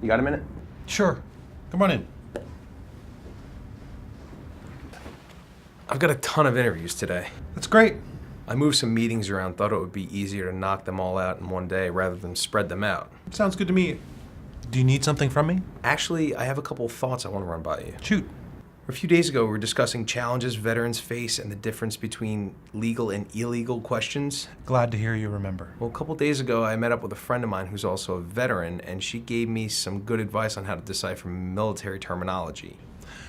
You got a minute? Sure. Come on in. I've got a ton of interviews today. That's great. I moved some meetings around, thought it would be easier to knock them all out in one day rather than spread them out. Sounds good to me. Do you need something from me? Actually, I have a couple of thoughts I want to run by you. Shoot. A few days ago, we were discussing challenges veterans face and the difference between legal and illegal questions. Glad to hear you remember. Well, a couple days ago, I met up with a friend of mine who's also a veteran, and she gave me some good advice on how to decipher military terminology.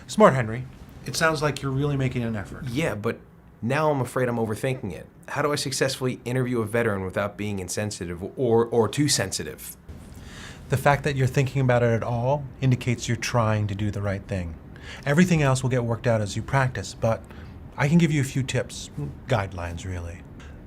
Smart, Henry. It sounds like you're really making an effort. Yeah, but now I'm afraid I'm overthinking it. How do I successfully interview a veteran without being insensitive or too sensitive? The fact that you're thinking about it at all indicates you're trying to do the right thing. Everything else will get worked out as you practice, but I can give you a few tips, guidelines really.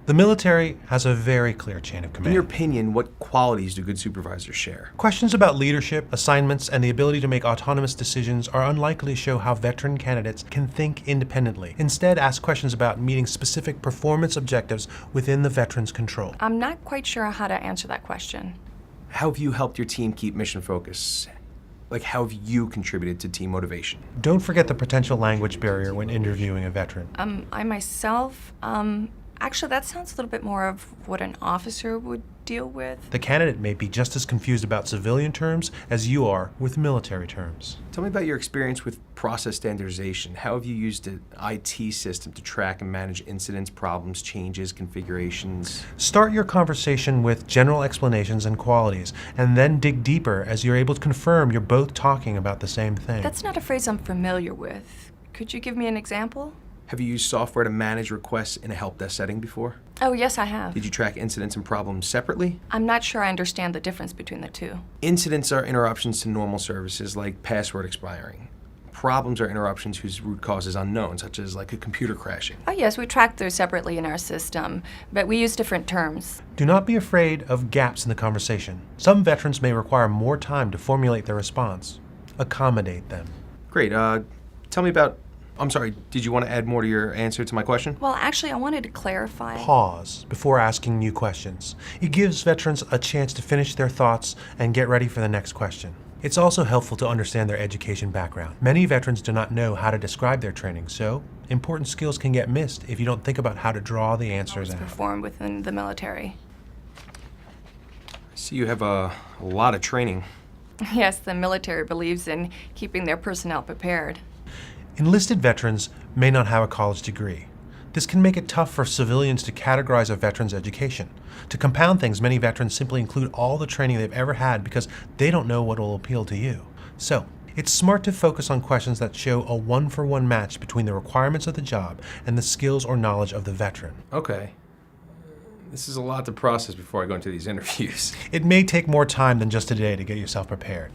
The military has a very clear chain of command. In your opinion, what qualities do good supervisors share? Questions about leadership, assignments, and the ability to make autonomous decisions are unlikely to show how veteran candidates can think independently. Instead, ask questions about meeting specific performance objectives within the veteran's control. I'm not quite sure how to answer that question. How have you helped your team keep mission focus? Like, how have you contributed to team motivation? Don't forget the potential language barrier when interviewing a veteran. I myself, actually that sounds a little bit more of what an officer would deal with. The candidate may be just as confused about civilian terms as you are with military terms. Tell me about your experience with process standardization. How have you used an IT system to track and manage incidents, problems, changes, configurations? Start your conversation with general explanations and qualities, and then dig deeper as you're able to confirm you're both talking about the same thing. That's not a phrase I'm familiar with. Could you give me an example? Have you used software to manage requests in a help desk setting before? Oh, yes, I have. Did you track incidents and problems separately? I'm not sure I understand the difference between the two. Incidents are interruptions to normal services like password expiring. Problems are interruptions whose root cause is unknown, such as like a computer crashing. Oh, yes, we track those separately in our system, but we use different terms. Do not be afraid of gaps in the conversation. Some veterans may require more time to formulate their response. Accommodate them. Great. Tell me about... I'm sorry, did you want to add more to your answer to my question? Well, actually, I wanted to clarify. Pause before asking new questions. It gives veterans a chance to finish their thoughts and get ready for the next question. It's also helpful to understand their education background. Many veterans do not know how to describe their training, so important skills can get missed if you don't think about how to draw the answers out. Performed within the military. I see you have a lot of training. Yes, the military believes in keeping their personnel prepared. Enlisted veterans may not have a college degree. This can make it tough for civilians to categorize a veteran's education. To compound things, many veterans simply include all the training they've ever had because they don't know what will appeal to you. So, it's smart to focus on questions that show a one-for-one match between the requirements of the job and the skills or knowledge of the veteran. Okay. This is a lot to process before I go into these interviews. It may take more time than just a day to get yourself prepared.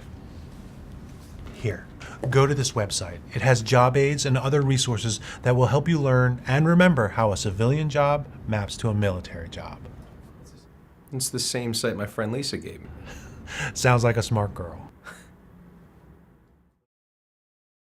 Here, go to this website. It has job aids and other resources that will help you learn and remember how a civilian job maps to a military job. It's the same site my friend Lisa gave me. Sounds like a smart girl.